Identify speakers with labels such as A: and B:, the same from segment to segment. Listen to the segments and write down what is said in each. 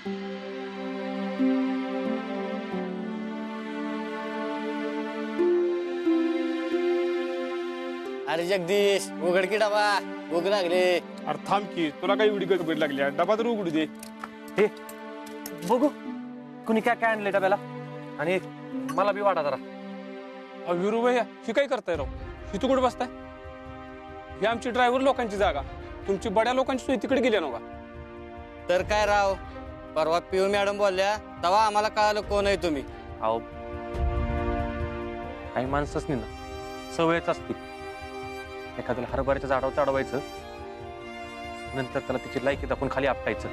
A: अरे जगदीश उघड की डबा भूक लागले।
B: अरे थांब की तुला काही उडी गडबड लागली आहे, डबा तर उघडू दे।
C: हे बघू कुणी काय काय आणले डब्याला आणि मला बी वाटा जरा।
B: विरू भैया ही काय करताय राव? ही तू कुठे बसताय? ही आमची ड्रायव्हर लोकांची जागा, तुमची बड्या लोकांची सोय तिकडे गेली नव्हा।
A: तर काय राव, परवा पीओ मॅडम बोलल्या तेव्हा आम्हाला कळालं कोण आहे तुम्ही।
C: अहो काही माणसंच नाही ना, सवयच असते एखाद्याला हरभऱ्याच्या झाडावर चढवायचं, नंतर त्याला तिची लायकी दाखवून खाली आपटायचं।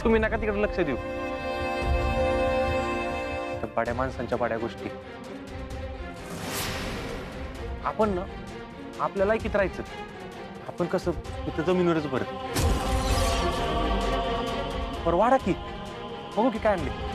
C: तुम्ही नका तिकडे लक्ष देऊ, त्या बड्या माणसांच्या बड्या गोष्टी। आपण ना आपल्या लायकीत राहायचं, आपण कसं इथं जमिनीवरच बरं वाढा की बघू की काय आणले।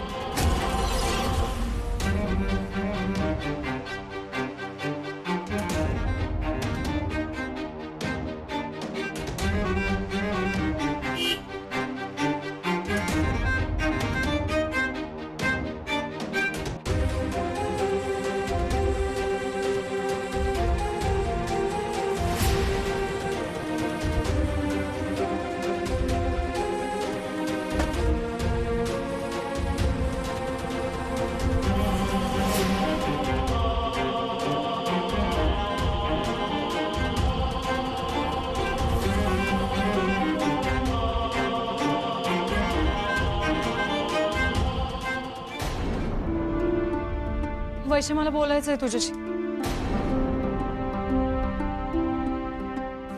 D: वैशे मला बोलायचंय तुझ्याशी।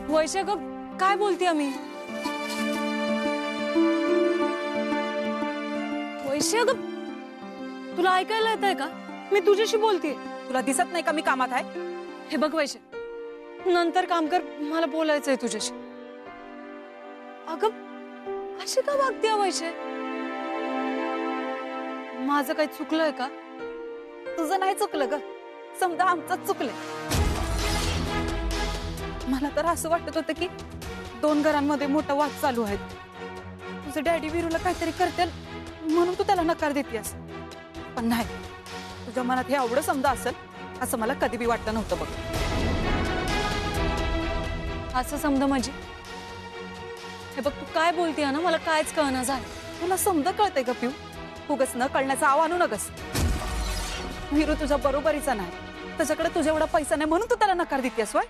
D: वैशे ग काय बोलते आम्ही? वैशे ग तुला ऐकायला येतंय का? मी तुझ्याशी बोलतेय, तुला दिसत नाही का मी कामात आहे? हे बघ वैशे, नंतर काम कर, मला बोलायचंय तुझ्याशी। अगं अशी का वागते वैशे? माझं काही चुकलंय का?
E: तुझं नाही चुकलं ग, समजा आमचंच चुकलंय। मला तर असं वाटत होतं की दोन घरांमध्ये मोठा वाद चालू आहे, तुझं डॅडी वीरूला काहीतरी करतील म्हणून तू त्याला नकार देतेस, पण नाही, तुझ्या मनात हे एवढं समजा असेल असं मला कधी बी वाटलं नव्हतं बघ।
D: असं समजा म्हणजे? हे बघ तू काय बोलतेय ना, मला कायच कळना झालं।
E: तुला समजा कळतंय का पिऊ? उगच न कळण्याचा आव आणू नकस। वीरू तुझ्या बरोबरीचा नाही, त्याच्याकडे तुझ्या एवढा पैसा नाही म्हणून तू त्याला नकार देतेस वय?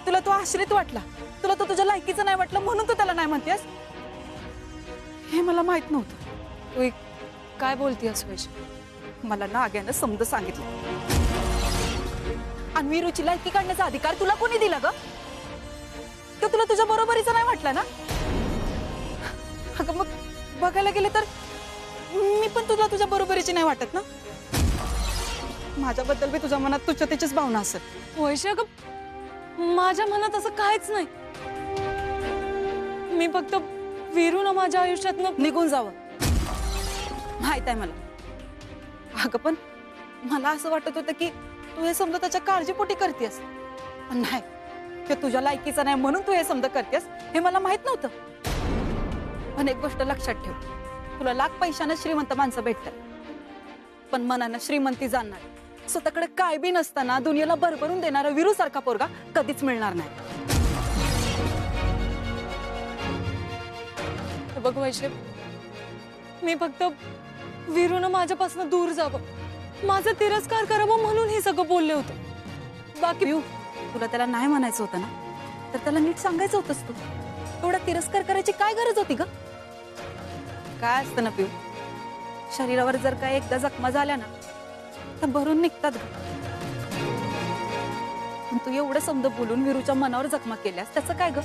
E: तुला तो आश्रित वाटला, तुला तो तुझ्या लायकीचं नाही वाटलं म्हणून तू त्याला नाही म्हणतेस? हे मला माहित नव्हतं।
D: तू काय बोलतेस वैशे?
E: मला नाग्यानं समज सांगितलं, आणि वीरूची लायकी काढण्याचा अधिकार तुला कोणी दिला ग? तो तुला तुझ्या बरोबरीचा नाही वाटला ना? अगं मग बघायला गेले तर मी पण तुला तुझ्या बरोबरीची नाही वाटत ना? माझ्याबद्दल बी तुझ्या मनात तुझ्याच भावना असेल।
D: वैशे ग माझ्या मनात असं काहीच नाही, मी फक्त वीरूनं माझ्या आयुष्यातनं
E: निघून जावं माहित आहे मला। अगं पण मला असं वाटत होतं की तू हे समजा त्याच्या काळजीपोटी करतेस, पण नाही, ते तुझ्या लायकीचं नाही म्हणून तू हे समजा करतेस हे मला माहित नव्हतं। पण एक गोष्ट लक्षात ठेव, तुला लाख पैशानं श्रीमंत माणसं भेटतात, पण मनानं श्रीमंती जाणणार, स्वतःकडे काय बी नसताना दुनियेला भरभरून देणारा वीरू सारखा पोरगा कधीच मिळणार नाही।
D: बघ वैशे, मी फक्त वीरूनं माझ्यापासून दूर जावं, माझा तिरस्कार करावं म्हणून हे सगळं बोलले होते। बाकी
E: तुला त्याला नाही म्हणायचं होतं ना, तर त्याला नीट सांगायचं होतंस तू। एवढा तिरस्कार करायची काय गरज होती ग? काय असतं ना पिऊ, शरीरावर जर काय एकदा जखमा झाल्या ना तर भरून निघतात ग। पण तू एवढं समज बोलून वीरूच्या मनावर जखमा केल्यास त्याचं काय ग?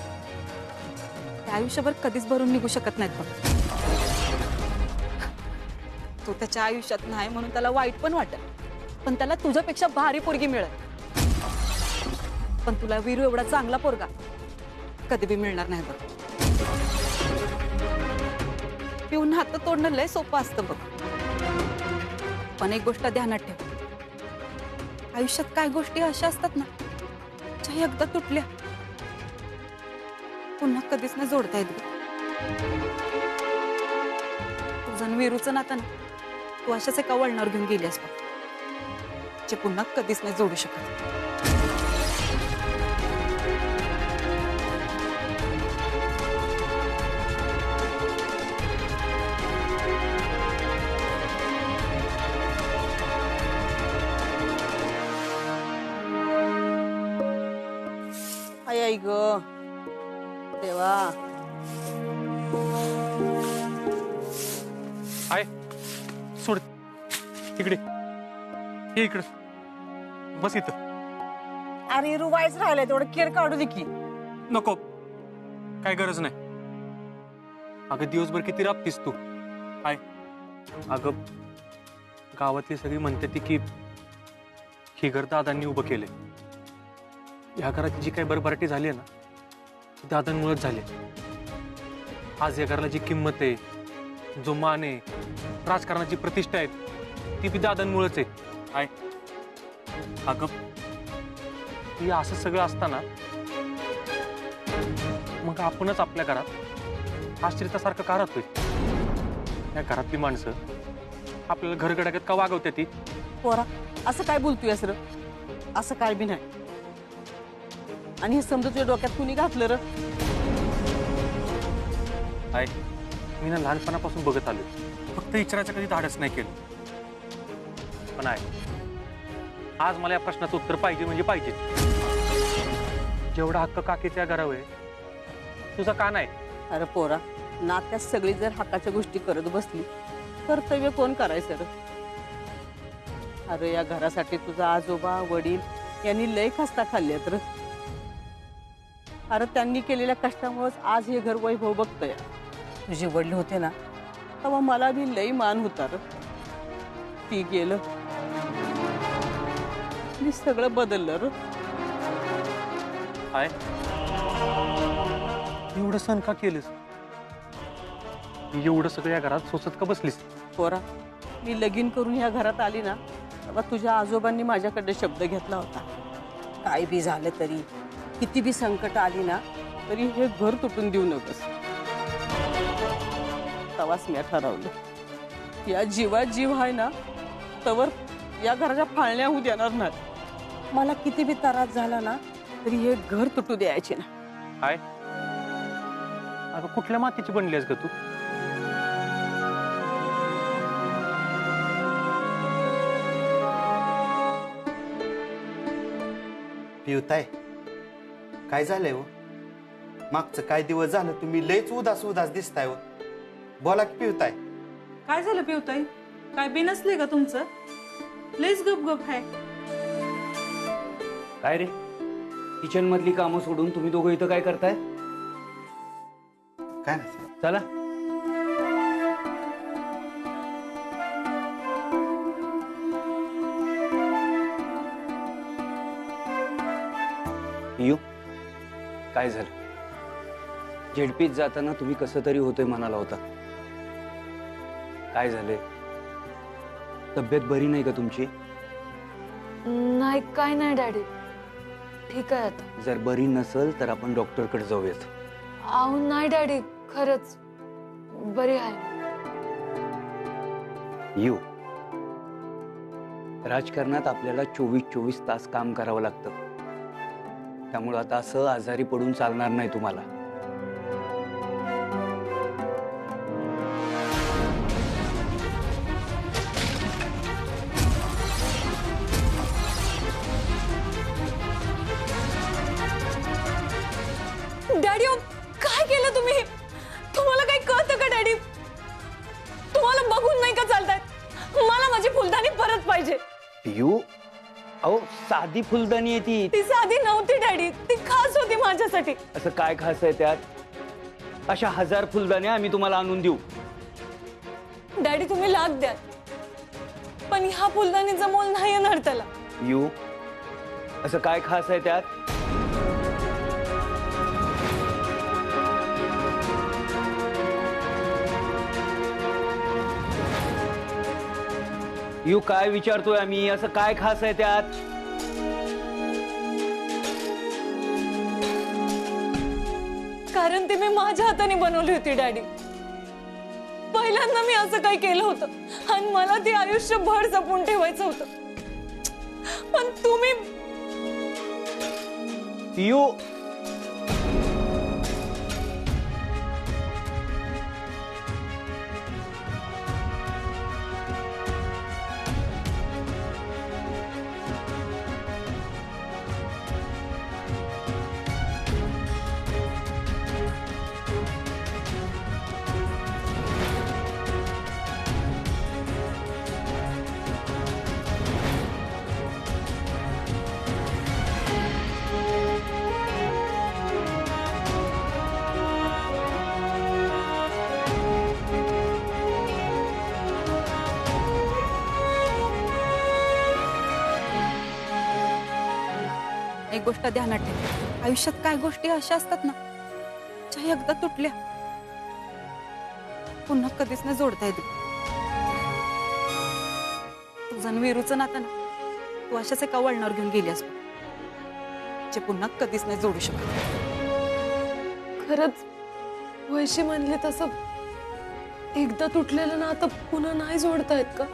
E: त्या आयुष्यभर कधीच भरून निघू शकत नाहीत बघ। तू त्याच्या आयुष्यात नाही म्हणून त्याला वाईट पण वाटेल, पण त्याला तुझ्यापेक्षा भारी पोरगी मिळेल। पण तुला वीरू एवढा चांगला पोरगा कधी बी मिळणार नाही बघ। पिऊन हात तोडणं लय सोपं असतं बघ, पण एक गोष्ट ध्यानात ठेव, आयुष्यात काय गोष्टी अशा असतात ना ज्या एकदा तुटल्या पुन्हा कधीच नाही जोडता येत। तुझं आणि वीरूचं नातं ना तू अशाच एका वळणावर घेऊन गेलीस बघ, जे पुन्हा कधीच नाही जोडू शकत. आई आई ग देवा.
C: आहे सोड इकडे, ये इकडे बस इथं.
F: अरे रुवायच राहिलंय तेवढं केर काढू दे की.
C: नको, काय गरज नाही. अगं दिवसभर किती राबतीस तू. काय अगं गावातली सगळी म्हणते ती की ही घर दादांनी उभं केले. या घराची जी काही भरभराटी झाली आहे ना ती दादांमुळेच झाली. आज या घराला जी किंमत आहे, जो मान आहे, राजकारणाची प्रतिष्ठा आहे, ती बी दादांमुळेच आहे. काय अगं हे असं सगळं असताना मग आपणच आपल्या घरात आश्रितासारखं का राहतोय. या घरातली माणसं आपल्याला घरगड्यागत का वागवते ती.
F: पोरा असं काय बोलतोय सर, असं काय बी नाही. आणि हे समजा तुझ्या डोक्यात कुणी घातलं र.
C: आहे मी ना लहानपणापासून बघत आलो, फक्त विचारायचं कधी धाडस नाही केलं. पण आहे आज मला या प्रश्नाचं उत्तर पाहिजे म्हणजे पाहिजे. जेवढा हक्क काकीच्या घरावर आहे तुझा का नाही.
F: अरे पोरा नात्यात सगळी जर हक्काच्या गोष्टी करत बसली कर्तव्य कोण करायचं र. अरे या घरासाठी तुझा आजोबा वडील यांनी लय खस्ता खाल्ल्यात र. अरे त्यांनी केलेल्या कष्टामुळेच आज हे घर वैभव बघतोय. तुझे वडील होते ना तेव्हा मला बी लई मान होता र. ती गेलं मी सगळं बदललं र.
C: आहे एवढं सण का केलंस. एवढं सगळं या घरात सोचत का बसलीस.
F: पोरा मी लगीन करून ह्या घरात आली ना तेव्हा तुझ्या आजोबांनी माझ्याकडे शब्द घेतला होता, काय बी झालं तरी, किती बी संकट आली ना तरी हे घर तुटून देऊ नकोस. तेव्हाच मी ठरवलं या जीवात जीव आहे ना तवर या घराच्या फाळण्या होऊ देणार नाही. मला किती बी त्रास झाला ना तरी हे घर तुटू द्यायचे ना.
C: आहे अगं कुठल्या मातीची बनली आहेस ग तू.
G: पिवताय काय झालंय हो. मागचं काय दिवस झालं तुम्ही लयच उदास उदास दिसताय हो. बोला की पिवताय.
E: काय झालं पिवताई, काय बिनसले का तुमचं. लयच गप गप आहे.
A: काय रे, किचन मधली कामं सोडून तुम्ही दोघं इथं काय करताय.
G: काय नाही
A: चला. येऊ काय झालं. झेडपीत जाताना तुम्ही कसं तरी होतंय म्हणाला होता. काय झालंय. तब्येत बरी नाही का तुमची.
D: नाही काय नाही डॅडी, ठीक आहे आता.
A: जर बरी नसेल तर आपण डॉक्टरकडे जाऊयात.
D: अहो नाही डॅडी, खरंच बरी आहे.
A: येऊ राजकारणात आपल्याला 24 तास काम करावं लागतं. त्यामुळे आता असं आजारी पडून चालणार नाही तुम्हाला.
D: डॅडी काय केलं तुम्ही. तुम्हाला काही कळतं का डॅडी. तुम्हाला बघून नाही का चालतायत. मला माझी फुलदाणी परत पाहिजे.
A: पियू अहो साधी फुलदाणी आहे ती.
D: ती साधी नव्हती डॅडी, ती खास होती माझ्यासाठी.
A: असं काय खास आहे त्यात. अशा 1000 फुलदाण्या आम्ही तुम्हाला आणून देऊ.
D: डॅडी तुम्ही लाग द्या, पण ह्या फुलदाणीचा मोल नाही येणार त्याला.
A: पियू असं काय खास आहे त्यात. यू काय विचारतोय आम्ही. असं काय खास आहे त्यात.
D: का कारण ती मी माझ्या हाताने बनवली होती डॅडी. पहिल्यांदा मी असं काही केलं होतं आणि मला ती आयुष्यभर जपून ठेवायचं होतं. पण तुम्ही
C: पियू,
E: एक गोष्ट ध्यानात ठेव, आयुष्यात काय गोष्टी अशा असतात ना ज्या एकदा तुटल्या पुन्हा कधीच नाही जोडता येत. तुझं आणि वीरूचं नातं ना तू अशाच एका वळणावर घेऊन गेली असतो जे पुन्हा कधीच नाही जोडू शकत.
D: खरंच वैशी म्हणले तसं एकदा तुटलेलं ना आता पुन्हा नाही जोडता येत का?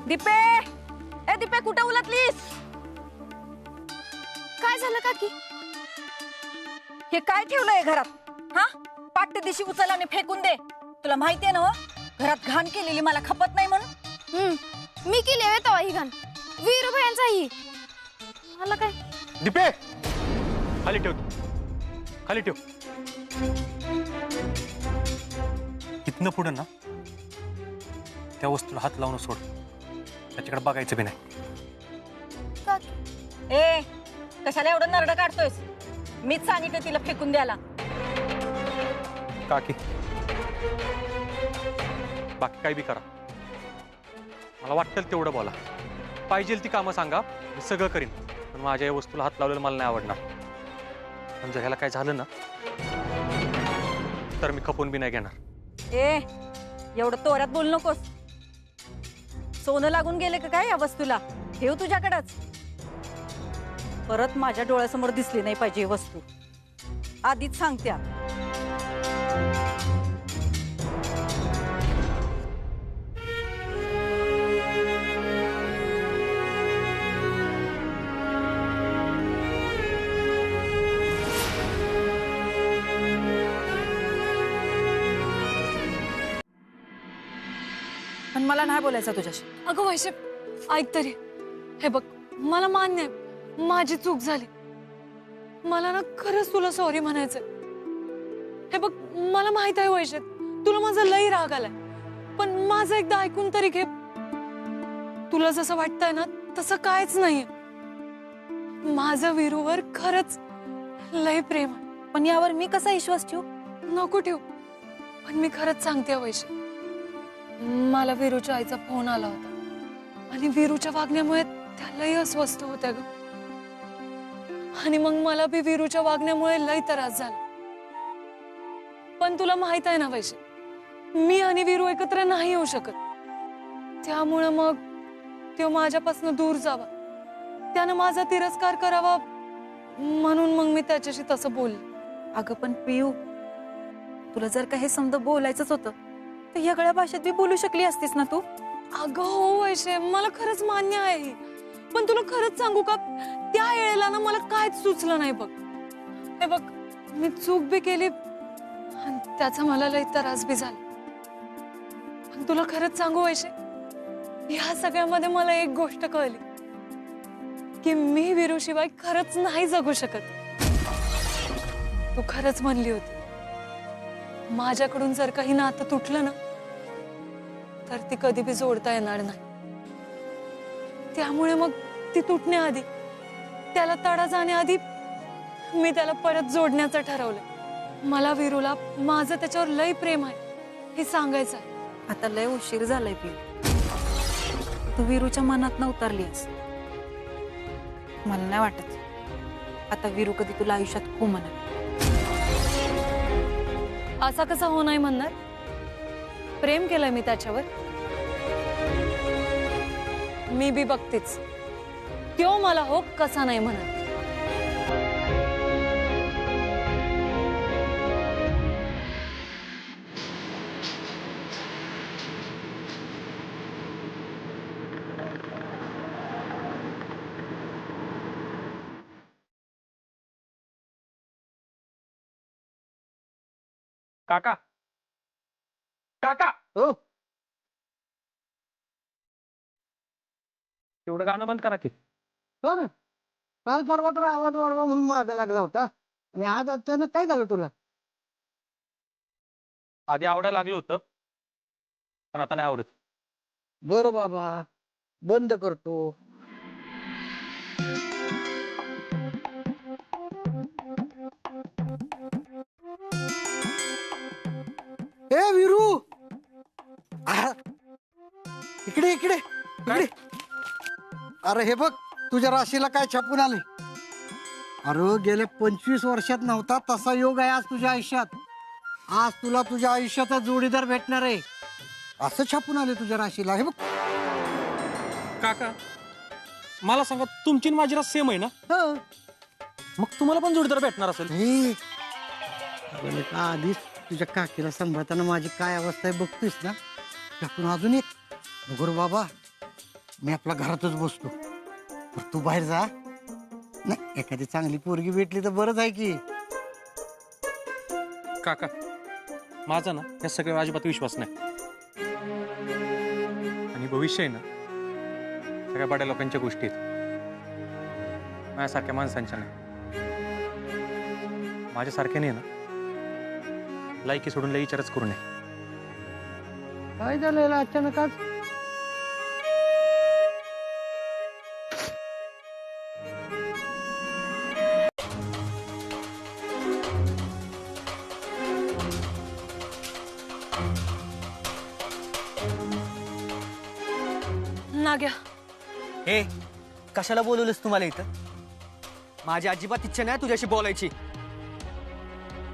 H: दीपे, ए दीपे, कुठे उलटलीस?
I: काय झालं काकी?
H: हे काय ठेवलंय घरात? हा, पाट्य दिशी उचल आणि फेकून दे. तुला माहितीये ना घरात घाण केलेली मला खपत नाही म्हणून.
I: मी केली आहे तवा ही घाण. वीरू भयांचाही मला काय?
C: दीपे, खाली ठेव, खाली ठेव. इथनं पुढं ना त्या वस्तूला हात लावून सोड. त्याच्याकडे बघायचं बी नाही.
H: ए, कशाला एवढं नरड काढतोयस? मीच सांगितलं तिला फेकून द्यायला.
C: काकी, बाकी काय बी करा, मला वाटेल तेवढं बोला. पाहिजे ती कामं सांगा, मी सगळं करीन. पण माझ्या या वस्तूला हात लावलेलं मला नाही आवडणार. पण जर ह्याला काय झालं ना तर मी खपून बी नाही घेणार.
H: ए, एवढं तोऱ्यात बोलू नकोस. सोनं लागून गेले का काय या वस्तूला? ठेव तुझ्याकडच. परत माझ्या डोळ्यासमोर दिसली नाही पाहिजे ही वस्तू. आधीच सांगत्या.
E: पण मला नाही बोलायचं तुझ्याशी.
D: अगं वैशे, ऐक तरी. हे बघ, मला मान्य आहे माझी चूक झाली. मला ना खरंच तुला सॉरी म्हणायचंय. हे बघ, मला माहित आहे वैशे तुला माझा लई राग आलाय. पण माझं एकदा ऐकून तरी घे. तुला जसं वाटतंय ना तसं कायच नाहीये. माझं वीरूवर खरंच लई प्रेम आहे.
E: पण यावर मी कसा विश्वास ठेवू?
D: नको ठेवू. पण मी खरंच सांगते वैशे, मला वीरूच्या आईचा फोन आला होता आणि वीरूच्या वागण्यामुळे त्या लई अस्वस्थ होत्या ग. आणि मग मला बी वीरूच्या वागण्यामुळे लई त्रास झाला. पण तुला माहित आहे ना वैशे, मी आणि वीरू एकत्र नाही येऊ शकत. त्यामुळे मग तो माझ्यापासून दूर जावा, त्यानं माझा तिरस्कार करावा, म्हणून मग मी त्याच्याशी तसं बोलले.
E: अगं पण पियू, तुला जर का हे समजा बोलायचंच होतं तर वेगळ्या भाषेत बी बोलू शकली असतीस ना तू.
D: अगं हो वैशे, मला खरंच मान्य आहे. पण तुला खरंच सांगू का, त्या वेळेला ना मला काहीच सुचलं नाही बघ. हे बघ, मी चूक बी केली आणि त्याचा मला लई त्रास बी झाला. पण तुला खरंच सांगू वैशे, ह्या सगळ्यामध्ये मला एक गोष्ट कळली की मी वीरूशिवाय खरंच नाही जगू शकत. तू खरंच म्हणली होती माझ्याकडून जर काही नातं तुटलं ना तर ती कधी बी जोडता येणार नाही. त्यामुळे मग ती तुटण्याआधी, त्याला तडा जाण्याआधी मी त्याला परत जोडण्याचं ठरवलं. मला वीरूला माझं त्याच्यावर लय प्रेम आहे हे सांगायचं आहे.
E: आता लय उशीर झालाय पियू. तू वीरूच्या मनात न उतरलीस. मला नाही वाटत आता वीरू कधी तुला आयुष्यात हो म्हणा.
D: असा कसा हो नाही म्हणणार? प्रेम केलंय मी त्याच्यावर. मी बी बघतेच त्यो मला हो कसा नाही म्हणत.
C: काका काका
J: हो
C: तेवढं गाणं बंद करा की.
J: हो ना, काल परवा तर आवाज वाढवा म्हणून मागा लागला होता आणि आज अचानक काय झालं तुला?
C: आधी आवडायला लागलं होतं पण आता नाही आवडत.
J: बरं बाबा, बंद करतो. ए विरू, आह, इकडे इकडे इकडे. अरे हे बघ, तुझ्या राशीला काय छापून आले. अरे गेल्या 25 वर्षात नव्हता तसा योग आहे आज तुझ्या आयुष्यात. आज तुला तुझ्या आयुष्याचा जोडीदार भेटणार आहे असं छापून आले तुझ्या राशीला. हे बघ.
C: काका मला सांगा, तुमची आणि माझी रास सेम आहे ना?
J: हं.
C: मग तुम्हाला पण जोडीदार भेटणार असेल.
J: हे, अरे का आधीच तुझ्या काकीला सांभाळताना माझी काय अवस्था आहे बघतोस ना. आपण अजून एक गुरु बाबा, मी आपल्या घरातच बसतो, तर तू बाहेर जा. नाही, एखादी चांगली पोरगी भेटली तर बरंच आहे की.
C: काका माझा ना या सगळ्यावर अजिबात विश्वास नाही. आणि भविष्य आहे ना सगळ्या बड्या लोकांच्या गोष्टी आहेत, माझ्यासारख्या माणसांच्या नाही. माझ्यासारख्याने ना लायकी सोडून लई विचारच करू नये.
J: काय झालं याला अचानक आज?
D: नाग्या,
A: हे कशाला बोलवलंस तुम्हाला इथं? माझी अजिबात इच्छा नाही तुझ्याशी बोलायची.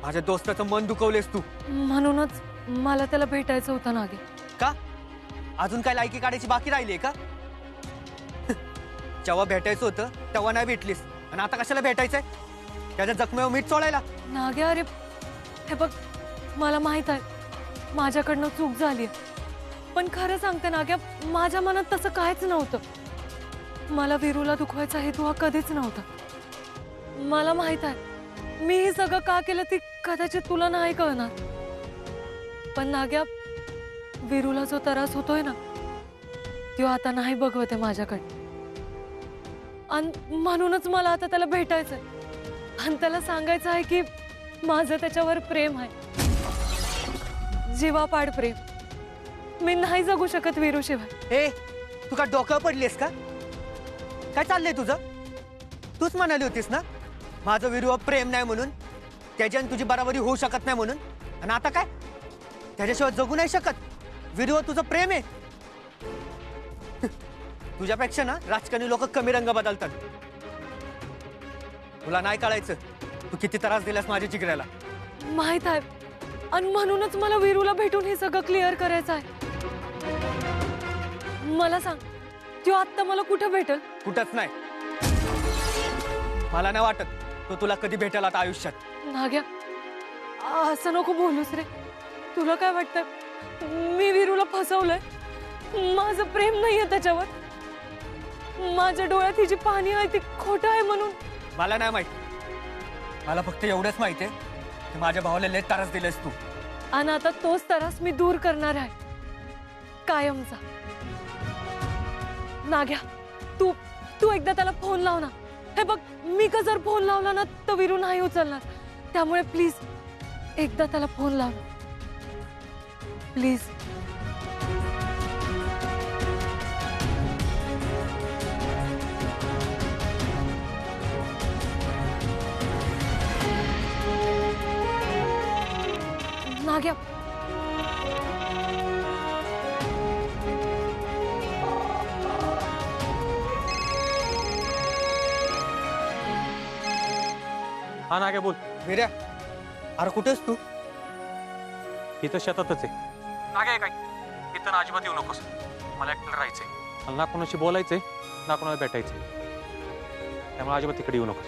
A: माझ्या दोस्ताचं मन दुखवलेस तू.
D: म्हणूनच मला त्याला भेटायचं होतं नागे.
A: का अजून काय लायकी काढायची बाकी राहिली का? जेव्हा भेटायचं होतं तेव्हा नाही भेटलीस आणि आता कशाला भेटायचंय? त्याच्या जखमेवर मीठ चोळायला?
D: नाग्या, अरे हे बघ, मला माहित आहे माझ्याकडनं चूक झाली, पण खरं सांगते नाग्या, माझ्या मनात तसं काहीच नव्हतं. मला वीरूला दुखवायचा हेतू हा कधीच नव्हता. मला माहित आहे मी हे सगळं का केलं ती कदाचित तुला नाही कळणार, पण नाग्या, वीरूला जो त्रास होतोय ना तो आता नाही बघवते माझ्याकडे. आणि म्हणूनच मला आता त्याला भेटायचंय आणि त्याला सांगायचं आहे की माझं त्याच्यावर प्रेम आहे, जीवापाड प्रेम. मी नाही जगू शकत वीरू शिवाय.
A: हे तू का डोकं पडलीस का? काय चाललंय तुझं? तूच म्हणाली होतीस ना माझं वीरूवर प्रेम नाही म्हणून, त्याच्याने तुझी बराबरी होऊ शकत नाही म्हणून, आणि आता काय? त्याच्याशिवाय जगू नाही शकत. वीरूवर तुझं प्रेम आहे. तुझ्यापेक्षा ना राजकारणी लोक कमी रंग बदलतात. तुला नाही कळायचं तू किती त्रास दिलास माझ्या जिगऱ्याला.
D: माहित आहे, आणि म्हणूनच मला वीरूला भेटून हे सगळं क्लिअर करायचं आहे. मला सांग, तो आत्ता मला कुठं भेटल?
A: कुठंच नाही. मला नाही वाटत तो तुला कधी भेटेल आता आयुष्यात.
D: नाग्या, असं नको बोलूस रे. तुला काय वाटतं मी वीरूला फसवलंय? माझं प्रेम नाहीये त्याच्यावर. माझ्या डोळ्यात ही जी पाणी आहे ती खोटं आहे म्हणून.
A: मला नाही माहित. मला फक्त एवढंच माहित आहे की माझ्या भावाला लय त्रास दिलेस तू,
D: आणि आता तोच त्रास मी दूर करणार आहे कायमचा. नाग्या, तू तू एकदा त्याला फोन लाव ना. हे बघ, मी का जर फोन लावला ना तर वीरू नाही उचलणार. त्यामुळे प्लीज एकदा त्याला फोन लाव प्लीज. नाग्या,
C: हा नाग्या बोल.
A: वीर्या, अरे कुठेस तू?
C: इथं शेतातच आहे. काय काय इथं ना अजिबात येऊ नकोस. मला एकट्याला राहायचंय. मला ना कोणाशी बोलायचंय ना कोणाला भेटायचंय. त्यामुळे अजिबात तिकडे येऊ नकोस.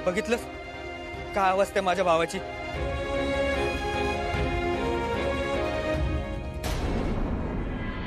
A: बघितलंस काय अवस्था आहे माझ्या भावाची.